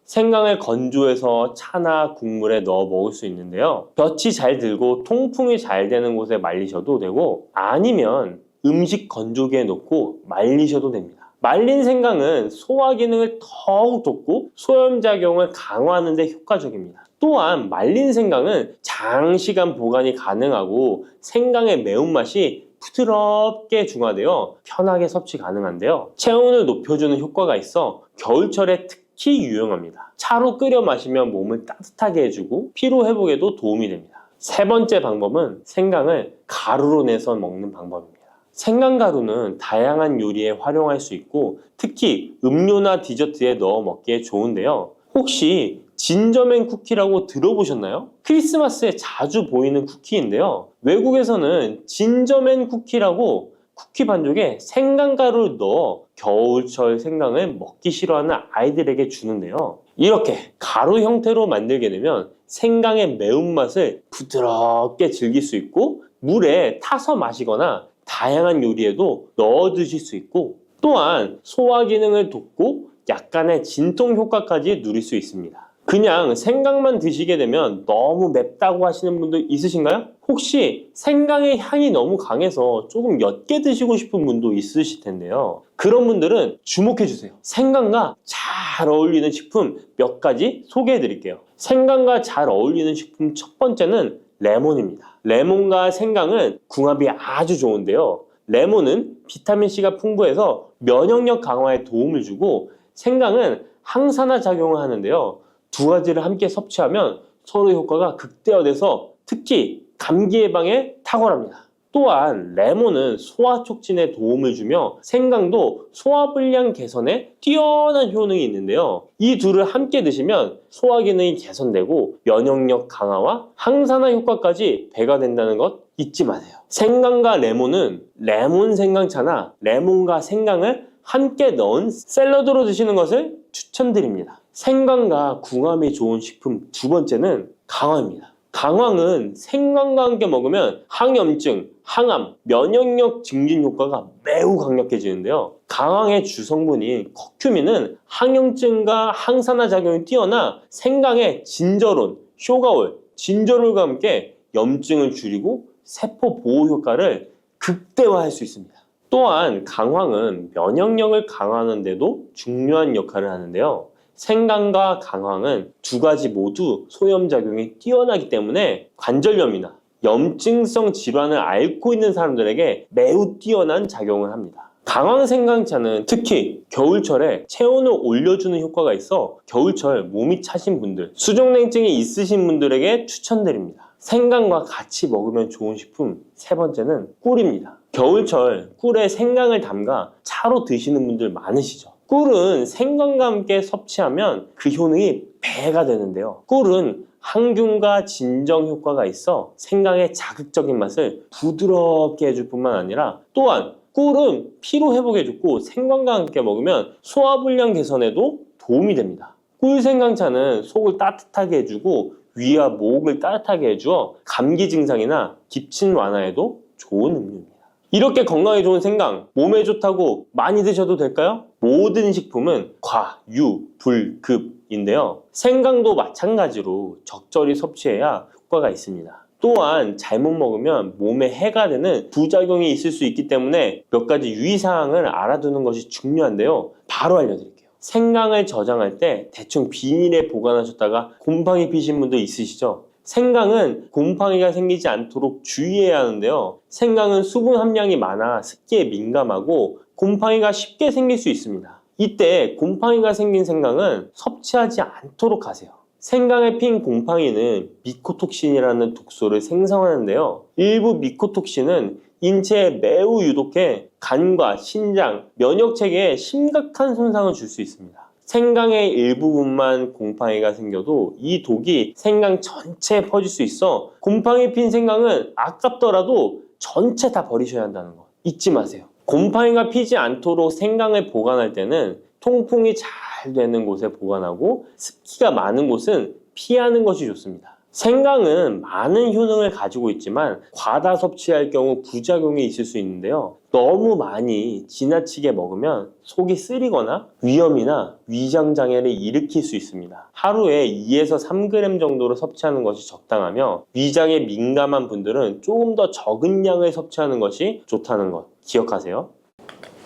생강을 건조해서 차나 국물에 넣어 먹을 수 있는데요. 볕이 잘 들고 통풍이 잘 되는 곳에 말리셔도 되고 아니면 음식 건조기에 넣고 말리셔도 됩니다. 말린 생강은 소화 기능을 더욱 돋고 소염작용을 강화하는 데 효과적입니다. 또한 말린 생강은 장시간 보관이 가능하고 생강의 매운맛이 부드럽게 중화되어 편하게 섭취 가능한데요. 체온을 높여주는 효과가 있어 겨울철에 특히 유용합니다. 차로 끓여 마시면 몸을 따뜻하게 해주고 피로 회복에도 도움이 됩니다. 세 번째 방법은 생강을 가루로 내서 먹는 방법입니다. 생강가루는 다양한 요리에 활용할 수 있고 특히 음료나 디저트에 넣어 먹기에 좋은데요. 혹시 진저맨 쿠키라고 들어보셨나요? 크리스마스에 자주 보이는 쿠키인데요. 외국에서는 진저맨 쿠키라고 쿠키 반죽에 생강가루를 넣어 겨울철 생강을 먹기 싫어하는 아이들에게 주는데요. 이렇게 가루 형태로 만들게 되면 생강의 매운맛을 부드럽게 즐길 수 있고 물에 타서 마시거나 다양한 요리에도 넣어 드실 수 있고 또한 소화 기능을 돕고 약간의 진통 효과까지 누릴 수 있습니다. 그냥 생강만 드시게 되면 너무 맵다고 하시는 분들 있으신가요? 혹시 생강의 향이 너무 강해서 조금 옅게 드시고 싶은 분도 있으실 텐데요. 그런 분들은 주목해 주세요. 생강과 잘 어울리는 식품 몇 가지 소개해 드릴게요. 생강과 잘 어울리는 식품 첫 번째는 레몬입니다. 레몬과 생강은 궁합이 아주 좋은데요. 레몬은 비타민C가 풍부해서 면역력 강화에 도움을 주고 생강은 항산화 작용을 하는데요. 두 가지를 함께 섭취하면 서로 효과가 극대화돼서 특히 감기 예방에 탁월합니다. 또한 레몬은 소화 촉진에 도움을 주며 생강도 소화불량 개선에 뛰어난 효능이 있는데요. 이 둘을 함께 드시면 소화 기능이 개선되고 면역력 강화와 항산화 효과까지 배가 된다는 것 잊지 마세요. 생강과 레몬은 레몬 생강차나 레몬과 생강을 함께 넣은 샐러드로 드시는 것을 추천드립니다. 생강과 궁합이 좋은 식품 두 번째는 강황입니다. 강황은 생강과 함께 먹으면 항염증, 항암, 면역력 증진 효과가 매우 강력해지는데요. 강황의 주성분인 커큐민은 항염증과 항산화 작용이 뛰어나 생강의 진저론, 쇼가올, 진저롤과 함께 염증을 줄이고 세포 보호 효과를 극대화할 수 있습니다. 또한 강황은 면역력을 강화하는 데도 중요한 역할을 하는데요. 생강과 강황은 두 가지 모두 소염작용이 뛰어나기 때문에 관절염이나 염증성 질환을 앓고 있는 사람들에게 매우 뛰어난 작용을 합니다. 강황 생강차는 특히 겨울철에 체온을 올려주는 효과가 있어 겨울철 몸이 차신 분들, 수족냉증이 있으신 분들에게 추천드립니다. 생강과 같이 먹으면 좋은 식품 세 번째는 꿀입니다. 겨울철 꿀에 생강을 담가 차로 드시는 분들 많으시죠? 꿀은 생강과 함께 섭취하면 그 효능이 배가 되는데요. 꿀은 항균과 진정 효과가 있어 생강의 자극적인 맛을 부드럽게 해줄 뿐만 아니라 또한 꿀은 피로 회복에 좋고 생강과 함께 먹으면 소화불량 개선에도 도움이 됩니다. 꿀 생강차는 속을 따뜻하게 해주고 위와 목을 따뜻하게 해주어 감기 증상이나 기침 완화에도 좋은 음료입니다. 이렇게 건강에 좋은 생강, 몸에 좋다고 많이 드셔도 될까요? 모든 식품은 과, 유, 불, 급인데요. 생강도 마찬가지로 적절히 섭취해야 효과가 있습니다. 또한 잘못 먹으면 몸에 해가 되는 부작용이 있을 수 있기 때문에 몇 가지 유의사항을 알아두는 것이 중요한데요. 바로 알려드릴게요. 생강을 저장할 때 대충 비닐에 보관하셨다가 곰팡이 피신 분도 있으시죠? 생강은 곰팡이가 생기지 않도록 주의해야 하는데요. 생강은 수분 함량이 많아 습기에 민감하고 곰팡이가 쉽게 생길 수 있습니다. 이때 곰팡이가 생긴 생강은 섭취하지 않도록 하세요. 생강에 핀 곰팡이는 미코톡신이라는 독소를 생성하는데요. 일부 미코톡신은 인체에 매우 유독해 간과 신장, 면역체계에 심각한 손상을 줄 수 있습니다. 생강의 일부분만 곰팡이가 생겨도 이 독이 생강 전체에 퍼질 수 있어 곰팡이 핀 생강은 아깝더라도 전체 다 버리셔야 한다는 거 잊지 마세요. 곰팡이가 피지 않도록 생강을 보관할 때는 통풍이 잘 되는 곳에 보관하고 습기가 많은 곳은 피하는 것이 좋습니다. 생강은 많은 효능을 가지고 있지만 과다 섭취할 경우 부작용이 있을 수 있는데요. 너무 많이 지나치게 먹으면 속이 쓰리거나 위염이나 위장장애를 일으킬 수 있습니다. 하루에 2에서 3g 정도로 섭취하는 것이 적당하며 위장에 민감한 분들은 조금 더 적은 양을 섭취하는 것이 좋다는 것 기억하세요.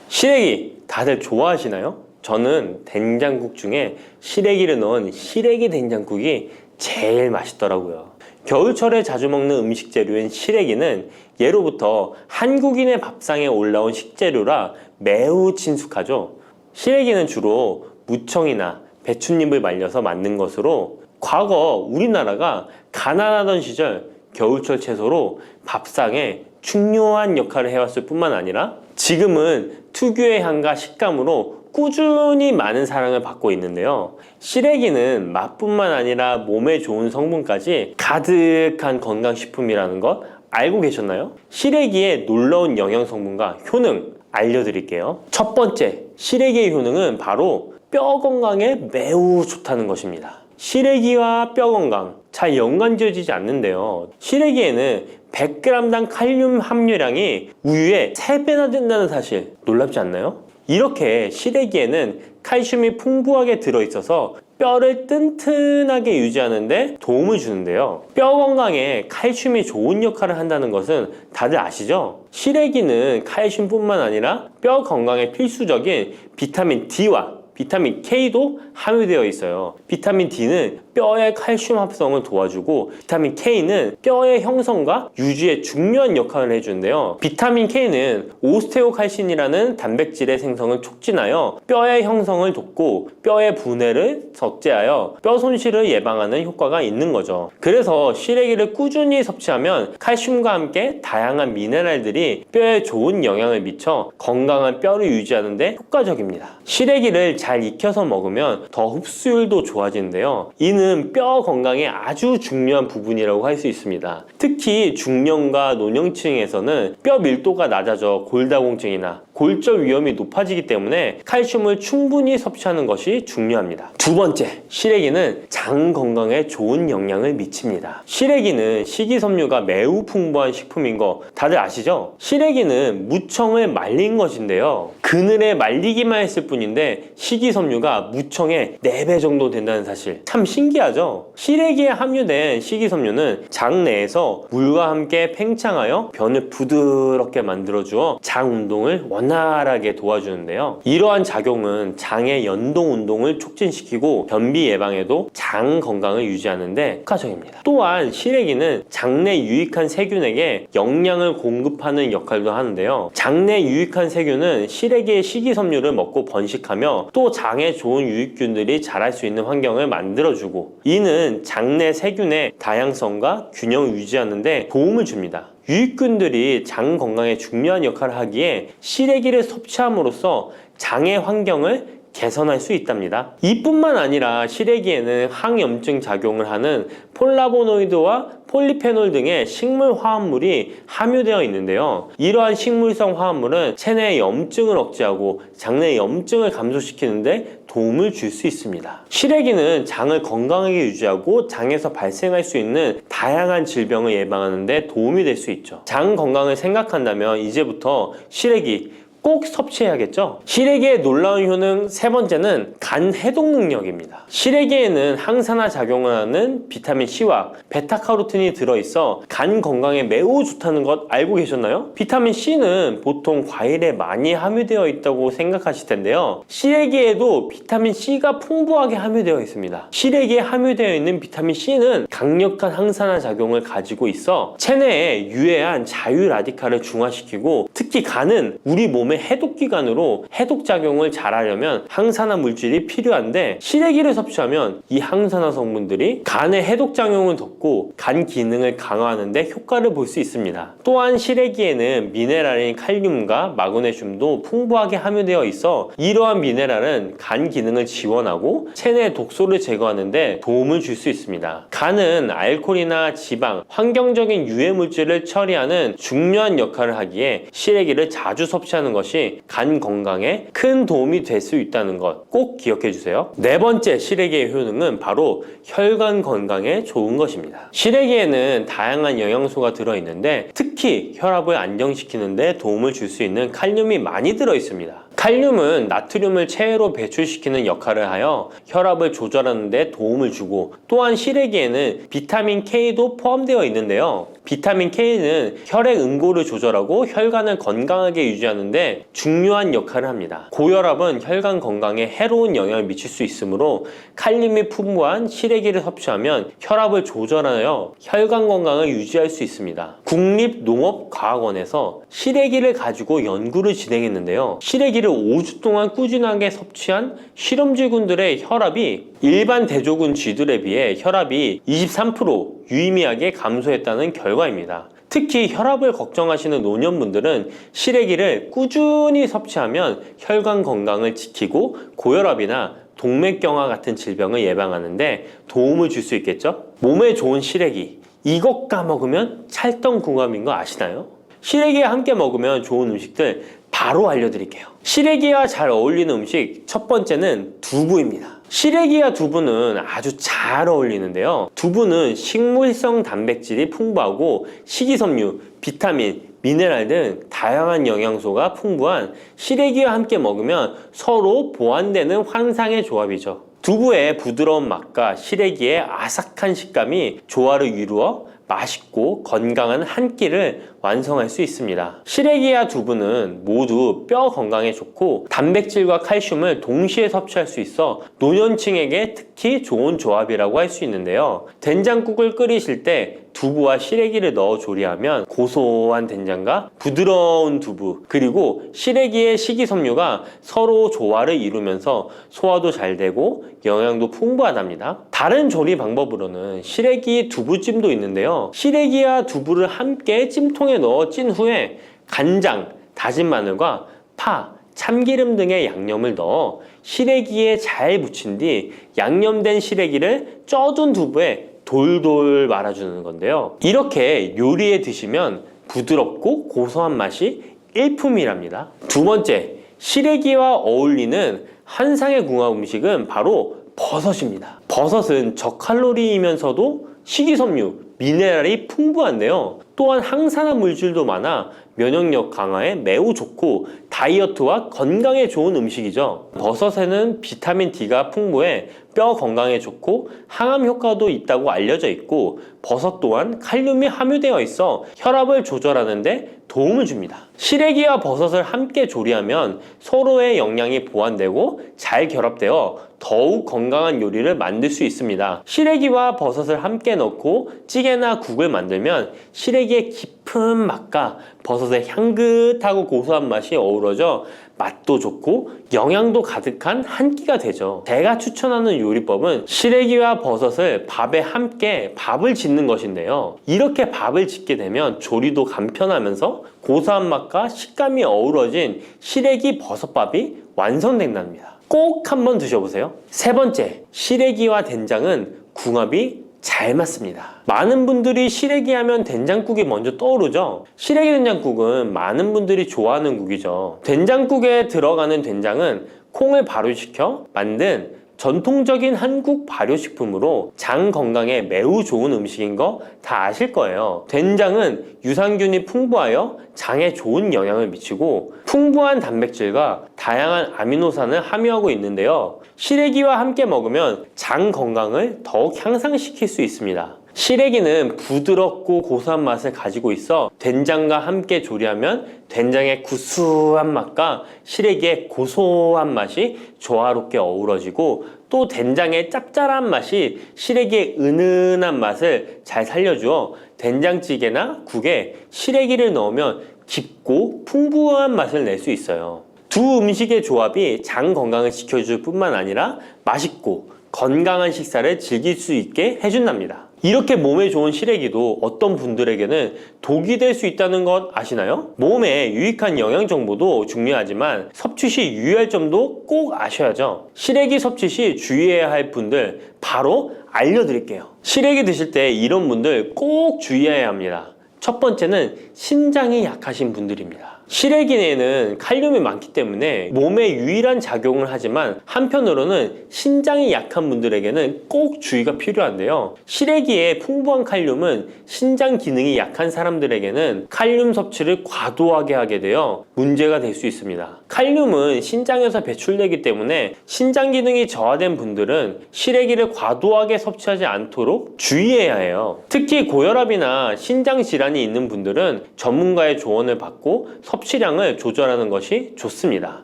시래기 다들 좋아하시나요? 저는 된장국 중에 시래기를 넣은 시래기 된장국이 제일 맛있더라고요. 겨울철에 자주 먹는 음식 재료인 시래기는 예로부터 한국인의 밥상에 올라온 식재료라 매우 친숙하죠. 시래기는 주로 무청이나 배춧잎을 말려서 만든 것으로 과거 우리나라가 가난하던 시절 겨울철 채소로 밥상에 중요한 역할을 해왔을 뿐만 아니라 지금은 특유의 향과 식감으로 꾸준히 많은 사랑을 받고 있는데요. 시래기는 맛뿐만 아니라 몸에 좋은 성분까지 가득한 건강식품이라는 것 알고 계셨나요? 시래기의 놀라운 영양 성분과 효능 알려드릴게요. 첫 번째, 시래기의 효능은 바로 뼈 건강에 매우 좋다는 것입니다. 시래기와 뼈 건강 잘 연관지어지지 않는데요. 시래기에는 100g당 칼륨 함유량이 우유의 3배나 된다는 사실 놀랍지 않나요? 이렇게 시래기에는 칼슘이 풍부하게 들어있어서 뼈를 튼튼하게 유지하는 데 도움을 주는데요. 뼈 건강에 칼슘이 좋은 역할을 한다는 것은 다들 아시죠? 시래기는 칼슘뿐만 아니라 뼈 건강에 필수적인 비타민 D와 비타민 K도 함유되어 있어요. 비타민 D는 뼈의 칼슘 합성을 도와주고 비타민 K는 뼈의 형성과 유지에 중요한 역할을 해주는데요. 비타민 K는 오스테오칼신이라는 단백질의 생성을 촉진하여 뼈의 형성을 돕고 뼈의 분해를 억제하여 뼈 손실을 예방하는 효과가 있는 거죠. 그래서 시래기를 꾸준히 섭취하면 칼슘과 함께 다양한 미네랄들이 뼈에 좋은 영향을 미쳐 건강한 뼈를 유지하는 데 효과적입니다. 시래기를 잘 익혀서 먹으면 더 흡수율도 좋아지는데요. 이는 뼈 건강에 아주 중요한 부분이라고 할 수 있습니다. 특히 중년과 노년층에서는 뼈 밀도가 낮아져 골다공증이나 골절 위험이 높아지기 때문에 칼슘을 충분히 섭취하는 것이 중요합니다. 두 번째, 시래기는 장 건강에 좋은 영향을 미칩니다. 시래기는 식이섬유가 매우 풍부한 식품인 거 다들 아시죠? 시래기는 무청을 말린 것인데요. 그늘에 말리기만 했을 뿐인데 식이섬유가 무청의 4배 정도 된다는 사실, 참 신기하죠? 시래기에 함유된 식이섬유는 장 내에서 물과 함께 팽창하여 변을 부드럽게 만들어주어 장 운동을 원활하게 도와주는데요. 이러한 작용은 장의 연동 운동을 촉진시키고 변비 예방에도 장 건강을 유지하는데 효과적입니다. 또한 시래기는 장내 유익한 세균에게 영양을 공급하는 역할도 하는데요. 장내 유익한 세균은 시래기의 식이섬유를 먹고 번식하며 또 장에 좋은 유익균들이 자랄 수 있는 환경을 만들어주고, 이는 장내 세균의 다양성과 균형을 유지하는 데 도움을 줍니다. 유익균들이 장 건강에 중요한 역할을 하기에 시래기를 섭취함으로써 장의 환경을 개선할 수 있답니다. 이뿐만 아니라 시래기에는 항염증 작용을 하는 폴라보노이드와 폴리페놀 등의 식물 화합물이 함유되어 있는데요. 이러한 식물성 화합물은 체내의 염증을 억제하고 장내 염증을 감소시키는데 도움을 줄 수 있습니다. 시래기는 장을 건강하게 유지하고 장에서 발생할 수 있는 다양한 질병을 예방하는 데 도움이 될 수 있죠. 장 건강을 생각한다면 이제부터 시래기 꼭 섭취해야겠죠? 시래기의 놀라운 효능 세 번째는 간 해독 능력입니다. 시래기에는 항산화 작용을 하는 비타민 C와 베타카로틴이 들어있어 간 건강에 매우 좋다는 것 알고 계셨나요? 비타민 C는 보통 과일에 많이 함유되어 있다고 생각하실 텐데요. 시래기에도 비타민 C가 풍부하게 함유되어 있습니다. 시래기에 함유되어 있는 비타민 C는 강력한 항산화 작용을 가지고 있어 체내에 유해한 자유 라디칼을 중화시키고, 특히 간은 우리 몸의 해독기관으로 해독작용을 잘하려면 항산화 물질이 필요한데, 시래기를 섭취하면 이 항산화 성분들이 간의 해독작용을 돕고 간 기능을 강화하는 데 효과를 볼 수 있습니다. 또한 시래기에는 미네랄인 칼륨과 마그네슘도 풍부하게 함유되어 있어 이러한 미네랄은 간 기능을 지원하고 체내 독소를 제거하는 데 도움을 줄 수 있습니다. 간은 알코올이나 지방, 환경적인 유해 물질을 처리하는 중요한 역할을 하기에 시래기를 자주 섭취하는 것이 간 건강에 큰 도움이 될 수 있다는 것 꼭 기억해 주세요. 네 번째 시래기의 효능은 바로 혈관 건강에 좋은 것입니다. 시래기에는 다양한 영양소가 들어있는데 특히 혈압을 안정시키는 데 도움을 줄 수 있는 칼륨이 많이 들어있습니다. 칼륨은 나트륨을 체외로 배출시키는 역할을 하여 혈압을 조절하는 데 도움을 주고, 또한 시래기에는 비타민 K도 포함되어 있는데요. 비타민 K는 혈액 응고를 조절하고 혈관을 건강하게 유지하는 데 중요한 역할을 합니다. 고혈압은 혈관 건강에 해로운 영향을 미칠 수 있으므로 칼륨이 풍부한 시래기를 섭취하면 혈압을 조절하여 혈관 건강을 유지할 수 있습니다. 국립농업과학원에서 시래기를 가지고 연구를 진행했는데요. 시래기를 5주 동안 꾸준하게 섭취한 실험쥐군들의 혈압이 일반 대조군 쥐들에 비해 혈압이 23% 유의미하게 감소했다는 결과입니다. 특히 혈압을 걱정하시는 노년분들은 시래기를 꾸준히 섭취하면 혈관 건강을 지키고 고혈압이나 동맥경화 같은 질병을 예방하는 데 도움을 줄 수 있겠죠? 몸에 좋은 시래기, 이것과 먹으면 찰떡궁합인 거 아시나요? 시래기와 함께 먹으면 좋은 음식들 바로 알려드릴게요. 시래기와 잘 어울리는 음식 첫 번째는 두부입니다. 시래기와 두부는 아주 잘 어울리는데요. 두부는 식물성 단백질이 풍부하고 식이섬유, 비타민, 미네랄 등 다양한 영양소가 풍부한 시래기와 함께 먹으면 서로 보완되는 환상의 조합이죠. 두부의 부드러운 맛과 시래기의 아삭한 식감이 조화를 이루어 맛있고 건강한 한 끼를 완성할 수 있습니다. 시래기와 두부는 모두 뼈 건강에 좋고 단백질과 칼슘을 동시에 섭취할 수 있어 노년층에게 특히 좋은 조합이라고 할 수 있는데요. 된장국을 끓이실 때 두부와 시래기를 넣어 조리하면 고소한 된장과 부드러운 두부, 그리고 시래기의 식이섬유가 서로 조화를 이루면서 소화도 잘 되고 영양도 풍부하답니다. 다른 조리 방법으로는 시래기 두부찜도 있는데요. 시래기와 두부를 함께 찜통에 넣어 찐 후에 간장, 다진 마늘과 파, 참기름 등의 양념을 넣어 시래기에 잘 묻힌 뒤 양념된 시래기를 쪄둔 두부에 돌돌 말아주는 건데요. 이렇게 요리에 드시면 부드럽고 고소한 맛이 일품이랍니다. 두 번째, 시래기와 어울리는 한상의 궁합 음식은 바로 버섯입니다. 버섯은 저칼로리이면서도 식이섬유, 미네랄이 풍부한데요. 또한 항산화 물질도 많아 면역력 강화에 매우 좋고 다이어트와 건강에 좋은 음식이죠. 버섯에는 비타민 D가 풍부해 뼈 건강에 좋고 항암 효과도 있다고 알려져 있고, 버섯 또한 칼륨이 함유되어 있어 혈압을 조절하는 데 도움을 줍니다. 시래기와 버섯을 함께 조리하면 서로의 영양이 보완되고 잘 결합되어 더욱 건강한 요리를 만들 수 있습니다. 시래기와 버섯을 함께 넣고 찌개나 국을 만들면 시래기의 깊은 맛과 버섯의 향긋하고 고소한 맛이 어우러져 맛도 좋고 영양도 가득한 한 끼가 되죠. 제가 추천하는 요리법은 시래기와 버섯을 밥에 함께 밥을 짓는 것인데요. 이렇게 밥을 짓게 되면 조리도 간편하면서 고소한 맛과 식감이 어우러진 시래기 버섯밥이 완성된답니다. 꼭 한번 드셔보세요. 세 번째, 시래기와 된장은 궁합이 잘 맞습니다. 많은 분들이 시래기 하면 된장국이 먼저 떠오르죠. 시래기 된장국은 많은 분들이 좋아하는 국이죠. 된장국에 들어가는 된장은 콩을 발효시켜 만든 전통적인 한국 발효식품으로 장 건강에 매우 좋은 음식인 거 다 아실 거예요. 된장은 유산균이 풍부하여 장에 좋은 영향을 미치고 풍부한 단백질과 다양한 아미노산을 함유하고 있는데요. 시래기와 함께 먹으면 장 건강을 더욱 향상시킬 수 있습니다. 시래기는 부드럽고 고소한 맛을 가지고 있어 된장과 함께 조리하면 된장의 구수한 맛과 시래기의 고소한 맛이 조화롭게 어우러지고, 또 된장의 짭짤한 맛이 시래기의 은은한 맛을 잘 살려주어 된장찌개나 국에 시래기를 넣으면 깊고 풍부한 맛을 낼 수 있어요. 두 음식의 조합이 장 건강을 지켜줄 뿐만 아니라 맛있고 건강한 식사를 즐길 수 있게 해준답니다. 이렇게 몸에 좋은 시래기도 어떤 분들에게는 독이 될 수 있다는 것 아시나요? 몸에 유익한 영양 정보도 중요하지만 섭취 시 유의할 점도 꼭 아셔야죠. 시래기 섭취 시 주의해야 할 분들 바로 알려드릴게요. 시래기 드실 때 이런 분들 꼭 주의해야 합니다. 첫 번째는 신장이 약하신 분들입니다. 시래기에는 칼륨이 많기 때문에 몸에 유일한 작용을 하지만 한편으로는 신장이 약한 분들에게는 꼭 주의가 필요한데요. 시래기의 풍부한 칼륨은 신장 기능이 약한 사람들에게는 칼륨 섭취를 과도하게 하게 되어 문제가 될 수 있습니다. 칼륨은 신장에서 배출되기 때문에 신장 기능이 저하된 분들은 시래기를 과도하게 섭취하지 않도록 주의해야 해요. 특히 고혈압이나 신장 질환이 있는 분들은 전문가의 조언을 받고 섭취량을 조절하는 것이 좋습니다.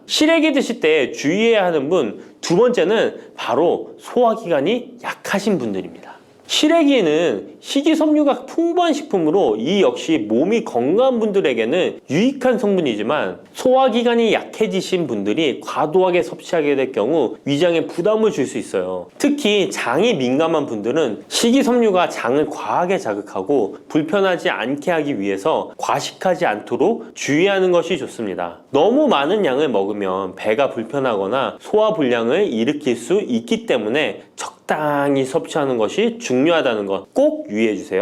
시래기 드실 때 주의해야 하는 분 두 번째는 바로 소화기관이 약하신 분들입니다. 시래기는 식이섬유가 풍부한 식품으로 이 역시 몸이 건강한 분들에게는 유익한 성분이지만 소화기관이 약해지신 분들이 과도하게 섭취하게 될 경우 위장에 부담을 줄 수 있어요. 특히 장이 민감한 분들은 식이섬유가 장을 과하게 자극하고 불편하지 않게 하기 위해서 과식하지 않도록 주의하는 것이 좋습니다. 너무 많은 양을 먹으면 배가 불편하거나 소화불량을 일으킬 수 있기 때문에 적당히 섭취하는 것이 중요하다는 것 꼭 유의해 주세요.